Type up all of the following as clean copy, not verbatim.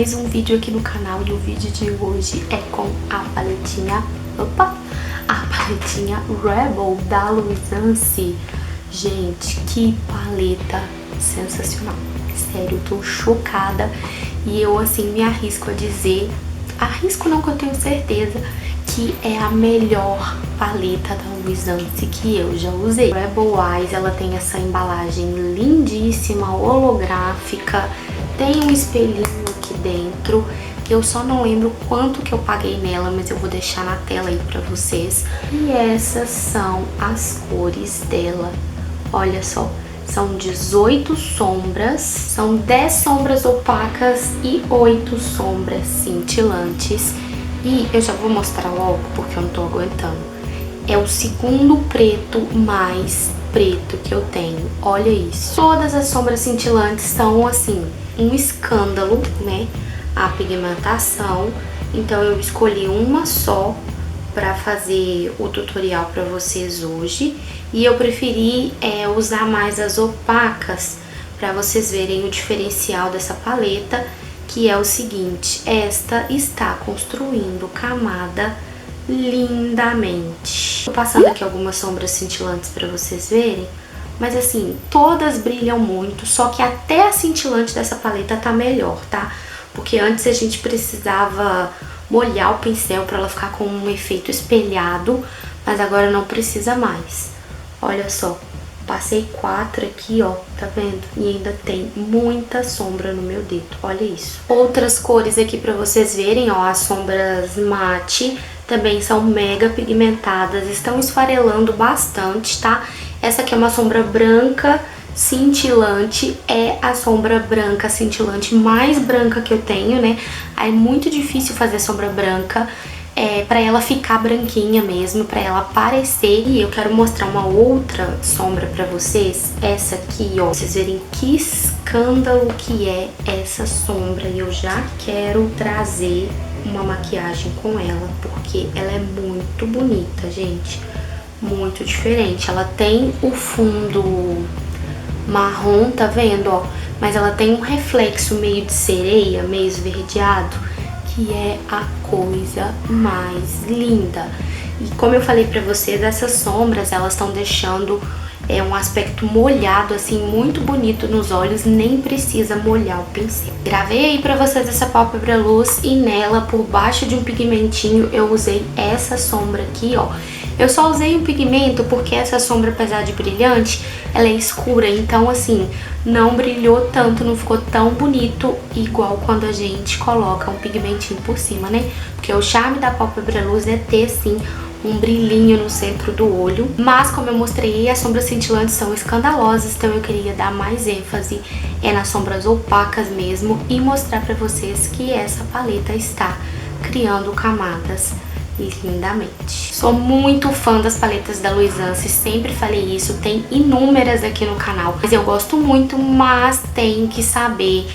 mais um vídeo aqui no canal e o vídeo de hoje é com a paletinha, a paletinha Rebel da Luisance. Gente, que paleta sensacional, sério, eu tô chocada e eu assim me arrisco a dizer, arrisco não que eu tenho certeza, que é a melhor paleta da Luisance que eu já usei. Rebel Eyes, ela tem essa embalagem lindíssima, holográfica, tem um espelhinho aqui dentro. Eu só não lembro quanto que eu paguei nela, mas eu vou deixar na tela aí pra vocês. E essas são as cores dela. Olha só, são 18 sombras, são 10 sombras opacas e 8 sombras cintilantes. E eu já vou mostrar logo, porque eu não tô aguentando. É o segundo preto mais preto que eu tenho. Olha isso. Todas as sombras cintilantes são assim, um escândalo, né? A pigmentação. Então eu escolhi uma só pra fazer o tutorial pra vocês hoje. E eu preferi usar mais as opacas pra vocês verem o diferencial dessa paleta, que é o seguinte: esta está construindo camada lindamente. Tô passando aqui algumas sombras cintilantes pra vocês verem, mas assim, todas brilham muito, só que até a cintilante dessa paleta tá melhor, tá? Porque antes a gente precisava molhar o pincel pra ela ficar com um efeito espelhado, mas agora não precisa mais. Olha só, passei 4 aqui, ó, tá vendo? E ainda tem muita sombra no meu dedo, olha isso. Outras cores aqui pra vocês verem, ó, as sombras mate também são mega pigmentadas, estão esfarelando bastante, tá? Essa aqui é uma sombra branca cintilante, é a sombra branca cintilante mais branca que eu tenho, né? É muito difícil fazer sombra branca, pra ela ficar branquinha mesmo, pra ela aparecer. E eu quero mostrar uma outra sombra pra vocês, essa aqui, ó, vocês verem que escândalo que é essa sombra. E eu já quero trazer uma maquiagem com ela, porque ela é muito bonita, gente, muito diferente. Ela tem o fundo marrom, tá vendo, ó, mas ela tem um reflexo meio de sereia, meio esverdeado, que é a coisa mais linda. E como eu falei pra vocês, essas sombras, elas estão deixando um aspecto molhado, assim, muito bonito nos olhos, nem precisa molhar o pincel. Gravei aí pra vocês essa pálpebra luz e nela, por baixo de um pigmentinho, eu usei essa sombra aqui, ó. Eu só usei um pigmento porque essa sombra, apesar de brilhante, ela é escura, então assim, não brilhou tanto, não ficou tão bonito igual quando a gente coloca um pigmentinho por cima, né? Porque o charme da pálpebra luz é ter, sim, um brilhinho no centro do olho. Mas, como eu mostrei, as sombras cintilantes são escandalosas, então eu queria dar mais ênfase nas sombras opacas mesmo e mostrar pra vocês que essa paleta está criando camadas lindamente. Sou muito fã das paletas da Luisance, sempre falei isso, tem inúmeras aqui no canal, mas eu gosto muito, mas tem que saber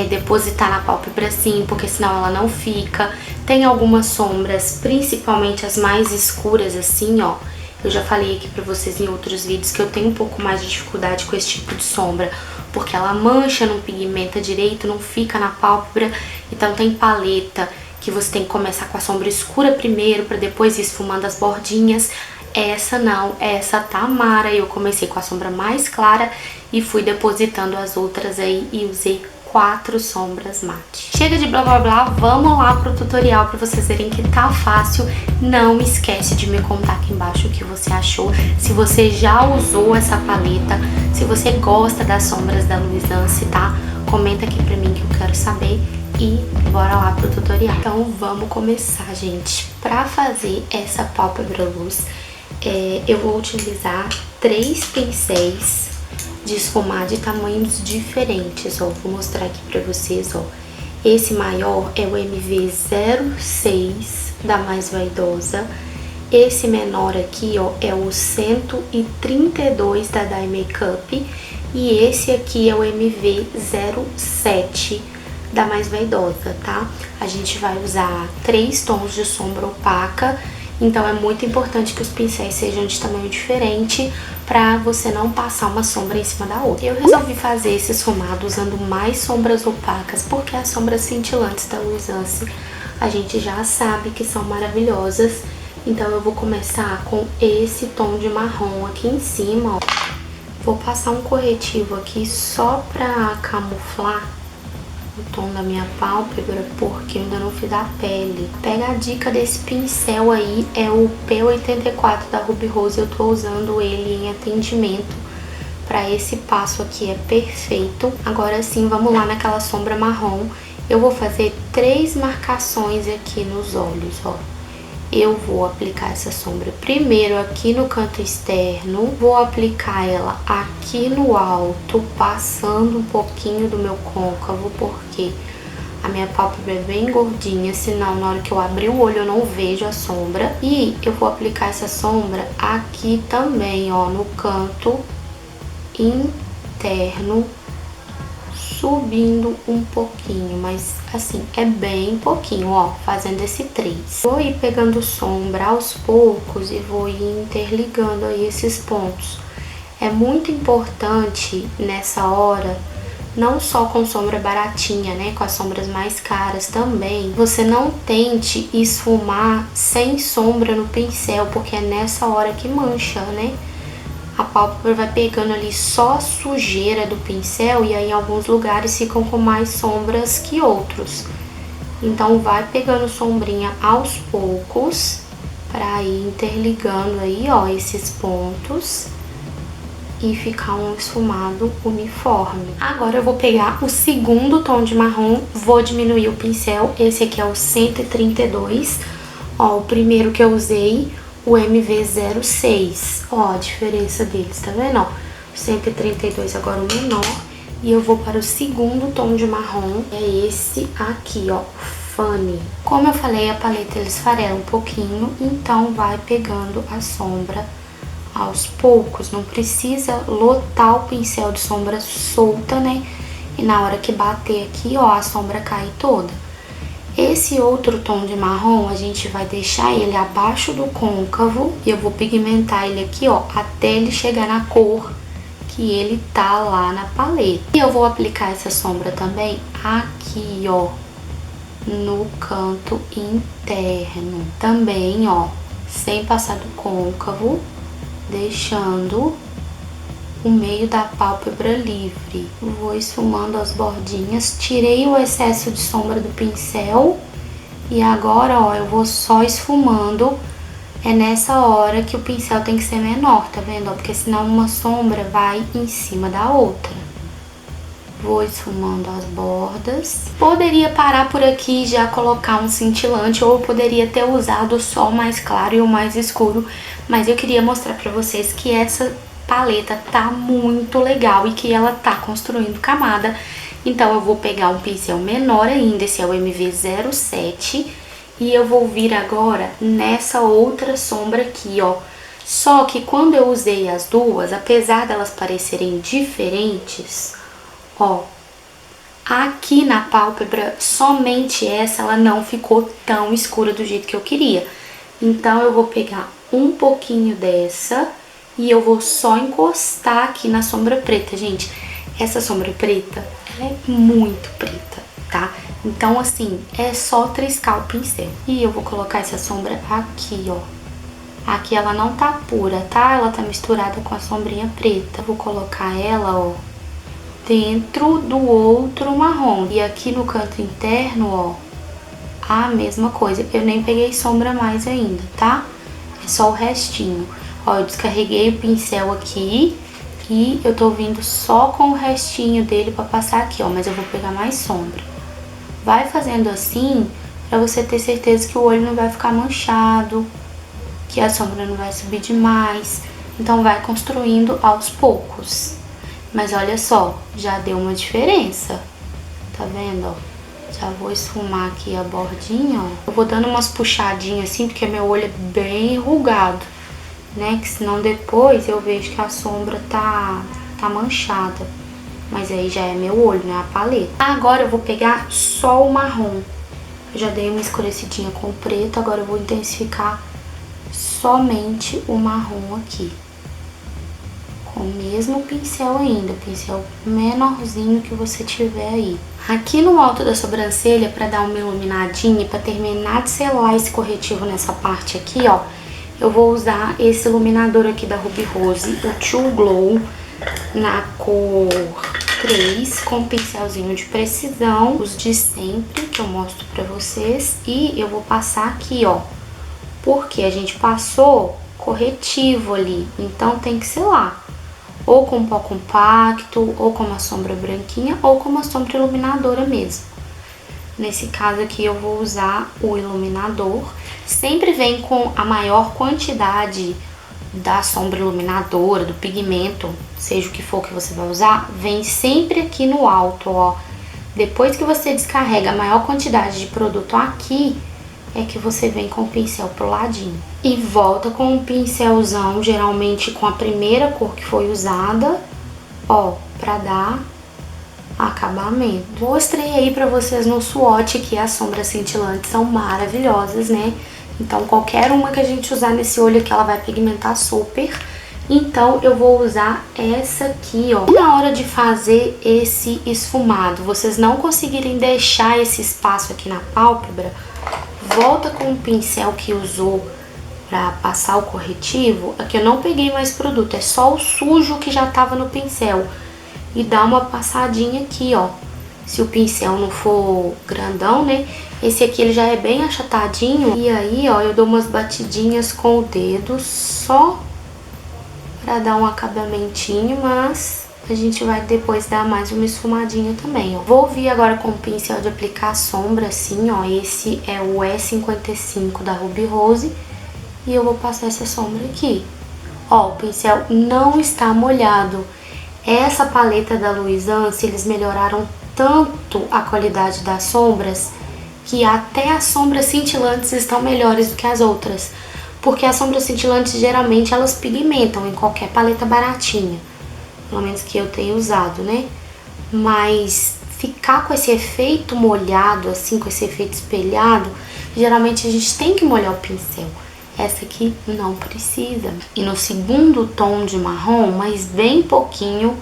depositar na pálpebra sim, porque senão ela não fica. Tem algumas sombras, principalmente as mais escuras assim, ó, eu já falei aqui pra vocês em outros vídeos que eu tenho um pouco mais de dificuldade com esse tipo de sombra, porque ela mancha, não pigmenta direito, não fica na pálpebra. Então tem paleta que você tem que começar com a sombra escura primeiro, pra depois ir esfumando as bordinhas. Essa não, essa tá mara. Eu comecei com a sombra mais clara e fui depositando as outras aí e usei 4 sombras mate. Chega de blá blá blá, vamos lá pro tutorial pra vocês verem que tá fácil. Não esquece de me contar aqui embaixo o que você achou, se você já usou essa paleta, se você gosta das sombras da Luisance, tá? Comenta aqui pra mim que eu quero saber. E bora lá pro tutorial. Então vamos começar, gente. Pra fazer essa pálpebra luz, eu vou utilizar 3 pincéis de esfumar de tamanhos diferentes, ó. Vou mostrar aqui pra vocês, ó. Esse maior é o MV06 da Mais Vaidosa. Esse menor aqui, ó, é o 132 da Dai Makeup. E esse aqui é o MV07 da Mais Vaidosa, tá? A gente vai usar 3 tons de sombra opaca Então é muito importante que os pincéis sejam de tamanho diferente pra você não passar uma sombra em cima da outra. Eu resolvi fazer esse esfumado usando mais sombras opacas, porque as sombras cintilantes da Luisance a gente já sabe que são maravilhosas. Então eu vou começar com esse tom de marrom aqui em cima, ó. Vou passar um corretivo aqui só pra camuflar o tom da minha pálpebra, porque eu ainda não fiz a pele. Pega a dica desse pincel aí, é o P84 da Ruby Rose. Eu tô usando ele em atendimento pra esse passo aqui, é perfeito. Agora sim, vamos lá naquela sombra marrom. Eu vou fazer 3 marcações aqui nos olhos, ó. Eu vou aplicar essa sombra primeiro aqui no canto externo, vou aplicar ela aqui no alto, passando um pouquinho do meu côncavo, porque a minha pálpebra é bem gordinha, senão na hora que eu abrir o olho eu não vejo a sombra. E eu vou aplicar essa sombra aqui também, ó, no canto interno, subindo um pouquinho, mas assim, é bem pouquinho, ó, fazendo esse 3. Vou ir pegando sombra aos poucos e vou ir interligando aí esses pontos. É muito importante nessa hora, não só com sombra baratinha, né, com as sombras mais caras também, você não tente esfumar sem sombra no pincel, porque é nessa hora que mancha, né? A pálpebra vai pegando ali só a sujeira do pincel e aí em alguns lugares ficam com mais sombras que outros. Então vai pegando sombrinha aos poucos para ir interligando aí, ó, esses pontos e ficar um esfumado uniforme. Agora eu vou pegar o segundo tom de marrom, vou diminuir o pincel, esse aqui é o 132, ó, o primeiro que eu usei, o MV06, ó, a diferença deles, tá vendo, ó, 132 agora o menor, e eu vou para o segundo tom de marrom, é esse aqui, ó, Funny. Como eu falei, a paleta eles esfarela um pouquinho, então vai pegando a sombra aos poucos, não precisa lotar o pincel de sombra solta, né, e na hora que bater aqui, ó, a sombra cai toda. Esse outro tom de marrom, a gente vai deixar ele abaixo do côncavo e eu vou pigmentar ele aqui, ó, até ele chegar na cor que ele tá lá na paleta. E eu vou aplicar essa sombra também aqui, ó, no canto interno. Também, ó, sem passar do côncavo, deixando o meio da pálpebra livre. Vou esfumando as bordinhas, tirei o excesso de sombra do pincel e agora, ó, eu vou só esfumando. É nessa hora que o pincel tem que ser menor, tá vendo? Porque senão uma sombra vai em cima da outra. Vou esfumando as bordas. Poderia parar por aqui e já colocar um cintilante, ou eu poderia ter usado só o mais claro e o mais escuro, mas eu queria mostrar pra vocês que essa paleta tá muito legal e que ela tá construindo camada. Então eu vou pegar um pincel menor ainda, esse é o MV07, e eu vou vir agora nessa outra sombra aqui, ó. Só que quando eu usei as duas, apesar delas parecerem diferentes, ó, aqui na pálpebra, somente essa, ela não ficou tão escura do jeito que eu queria. Então eu vou pegar um pouquinho dessa e eu vou só encostar aqui na sombra preta, gente. Essa sombra preta, ela é muito preta, tá? Então, assim, é só triscar o pincel. E eu vou colocar essa sombra aqui, ó. Aqui ela não tá pura, tá? Ela tá misturada com a sombrinha preta. Vou colocar ela, ó, dentro do outro marrom. E aqui no canto interno, ó, a mesma coisa. Eu nem peguei sombra mais ainda, tá? É só o restinho. Ó, eu descarreguei o pincel aqui e eu tô vindo só com o restinho dele pra passar aqui, ó, mas eu vou pegar mais sombra. Vai fazendo assim pra você ter certeza que o olho não vai ficar manchado, que a sombra não vai subir demais. Então vai construindo aos poucos. Mas olha só, já deu uma diferença, tá vendo, ó? Já vou esfumar aqui a bordinha, ó. Eu vou dando umas puxadinhas assim, porque meu olho é bem enrugado, né, que senão depois eu vejo que a sombra tá manchada. Mas aí já é meu olho, né, a paleta. Agora eu vou pegar só o marrom. Eu já dei uma escurecidinha com o preto, agora eu vou intensificar somente o marrom aqui. Com o mesmo pincel ainda, pincel menorzinho que você tiver aí. Aqui no alto da sobrancelha, pra dar uma iluminadinha, pra terminar de selar esse corretivo nessa parte aqui, ó, eu vou usar esse iluminador aqui da Ruby Rose, o True Glow, na cor 3, com um pincelzinho de precisão, os de sempre, que eu mostro pra vocês. E eu vou passar aqui, ó, porque a gente passou corretivo ali, então tem que selar. Ou com pó compacto, ou com uma sombra branquinha, ou com uma sombra iluminadora mesmo. Nesse caso aqui eu vou usar o iluminador. Sempre vem com a maior quantidade da sombra iluminadora, do pigmento, seja o que for que você vai usar, vem sempre aqui no alto, ó. Depois que você descarrega a maior quantidade de produto aqui, é que você vem com o pincel pro ladinho. E volta com um pincelzão, geralmente com a primeira cor que foi usada, ó, pra dar acabamento. Mostrei aí pra vocês no swatch que as sombras cintilantes são maravilhosas, né? Então qualquer uma que a gente usar nesse olho aqui, ela vai pigmentar super. Então eu vou usar essa aqui, ó. Na hora de fazer esse esfumado, vocês não conseguirem deixar esse espaço aqui na pálpebra, volta com o pincel que usou pra passar o corretivo. Aqui eu não peguei mais produto, é só o sujo que já tava no pincel. E dá uma passadinha aqui, ó. Se o pincel não for grandão, né? Esse aqui ele já é bem achatadinho. E aí, ó, eu dou umas batidinhas com o dedo só pra dar um acabamentinho, mas a gente vai depois dar mais uma esfumadinha também, ó. Vou vir agora com o pincel de aplicar sombra, assim, ó. Esse é o E55 da Ruby Rose. E eu vou passar essa sombra aqui. Ó, o pincel não está molhado. Essa paleta da Luisance, eles melhoraram tanto a qualidade das sombras que até as sombras cintilantes estão melhores do que as outras. Porque as sombras cintilantes, geralmente, elas pigmentam em qualquer paleta baratinha. Pelo menos que eu tenho usado, né? Mas ficar com esse efeito molhado, assim, com esse efeito espelhado, geralmente a gente tem que molhar o pincel. Essa aqui não precisa. E no segundo tom de marrom, mas bem pouquinho,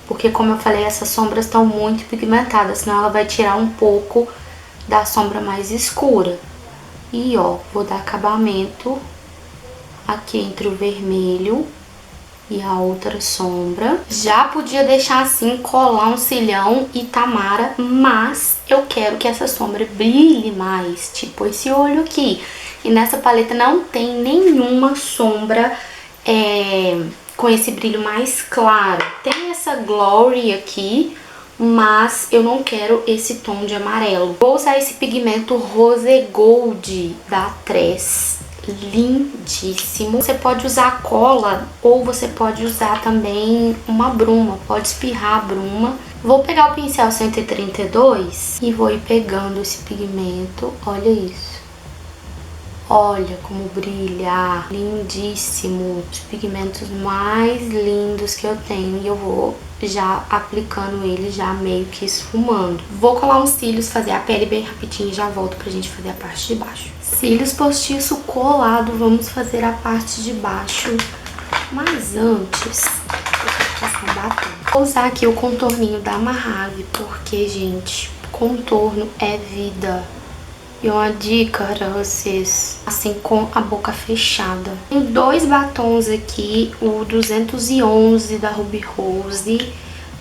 porque como eu falei, essas sombras estão muito pigmentadas, senão ela vai tirar um pouco da sombra mais escura. E ó, vou dar acabamento aqui entre o vermelho e a outra sombra. Já podia deixar assim, colar um cílião e tamara, mas eu quero que essa sombra brilhe mais, tipo esse olho aqui. E nessa paleta não tem nenhuma sombra com esse brilho mais claro. Tem essa Glory aqui, mas eu não quero esse tom de amarelo. Vou usar esse pigmento Rose Gold da Tress. Lindíssimo. Você pode usar cola ou você pode usar também uma bruma, pode espirrar a bruma. Vou pegar o pincel 132 e vou ir pegando esse pigmento. Olha isso. Olha como brilha, lindíssimo, os pigmentos mais lindos que eu tenho. E eu vou já aplicando ele, já meio que esfumando. Vou colar uns cílios, fazer a pele bem rapidinho e já volto pra gente fazer a parte de baixo. Cílios postiço colado, vamos fazer a parte de baixo. Mas antes, eu vou passar um batom. Vou usar aqui o contorninho da Mahave, porque, gente, contorno é vida. E uma dica pra vocês, assim, com a boca fechada. Tenho dois batons aqui, o 211 da Ruby Rose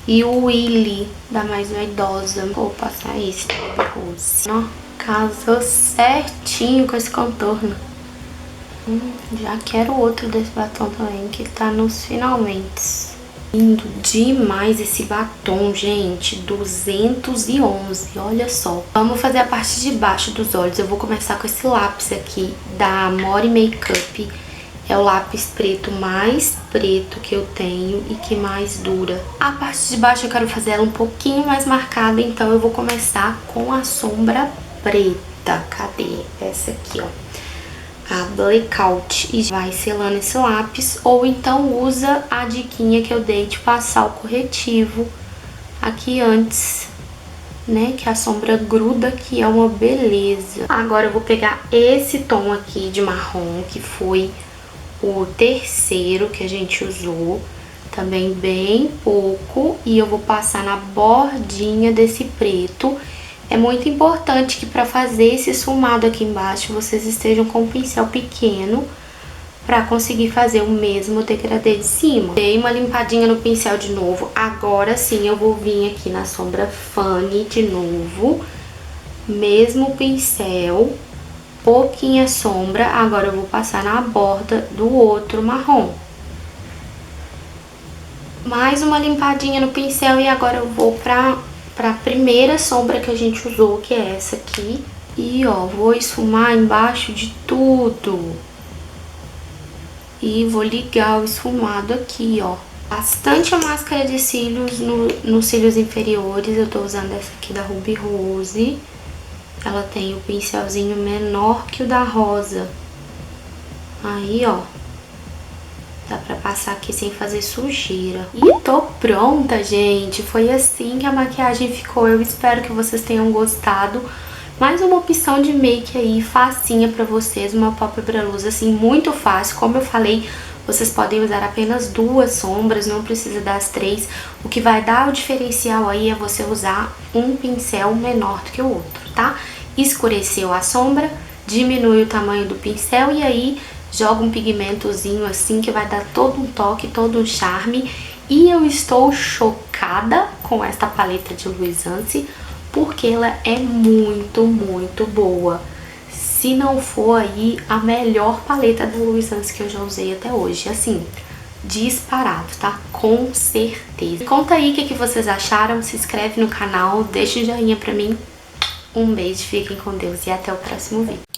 e o Willy da Mais Vaidosa. Vou passar esse da Ruby Rose. Ó, casou certinho com esse contorno. Já quero outro desse batom também, que tá nos finalmente. Lindo demais esse batom, gente, 211, olha só. Vamos fazer a parte de baixo dos olhos. Eu vou começar com esse lápis aqui da More Makeup. É o lápis preto mais preto que eu tenho e que mais dura. A parte de baixo eu quero fazer ela um pouquinho mais marcada, então eu vou começar com a sombra preta. Cadê? Essa aqui, ó. A Blackout, e vai selando esse lápis, ou então usa a diquinha que eu dei de passar o corretivo aqui antes né, que a sombra gruda, que é uma beleza. Agora eu vou pegar esse tom aqui de marrom, que foi o terceiro que a gente usou, também bem pouco, e eu vou passar na bordinha desse preto. É muito importante que para fazer esse esfumado aqui embaixo, vocês estejam com um pincel pequeno, para conseguir fazer o mesmo degradê de cima. Dei uma limpadinha no pincel de novo. Agora sim eu vou vir aqui na sombra Fanny de novo. Mesmo pincel, pouquinha sombra. Agora eu vou passar na borda do outro marrom. Mais uma limpadinha no pincel e agora eu vou pra primeira sombra que a gente usou, que é essa aqui. E ó, vou esfumar embaixo de tudo. E vou ligar o esfumado aqui, ó. Bastante a máscara de cílios nos cílios inferiores. Eu tô usando essa aqui da Ruby Rose. Ela tem o pincelzinho menor que o da rosa. Aí, ó. Dá pra passar aqui sem fazer sujeira. E tô pronta, gente. Foi assim que a maquiagem ficou. Eu espero que vocês tenham gostado. Mais uma opção de make aí, facinha pra vocês, uma pálpebra luz assim, muito fácil. Como eu falei, vocês podem usar apenas 2 sombras, não precisa das 3. O que vai dar o diferencial aí é você usar um pincel menor do que o outro, tá? Escureceu a sombra, diminui o tamanho do pincel e aí joga um pigmentozinho assim que vai dar todo um toque, todo um charme. E eu estou chocada com esta paleta de Luisance, porque ela é muito, muito boa. Se não for aí a melhor paleta da Luisance que eu já usei até hoje. Assim, disparado, tá? Com certeza. Conta aí o que vocês acharam, se inscreve no canal, deixa um joinha pra mim. Um beijo, fiquem com Deus e até o próximo vídeo.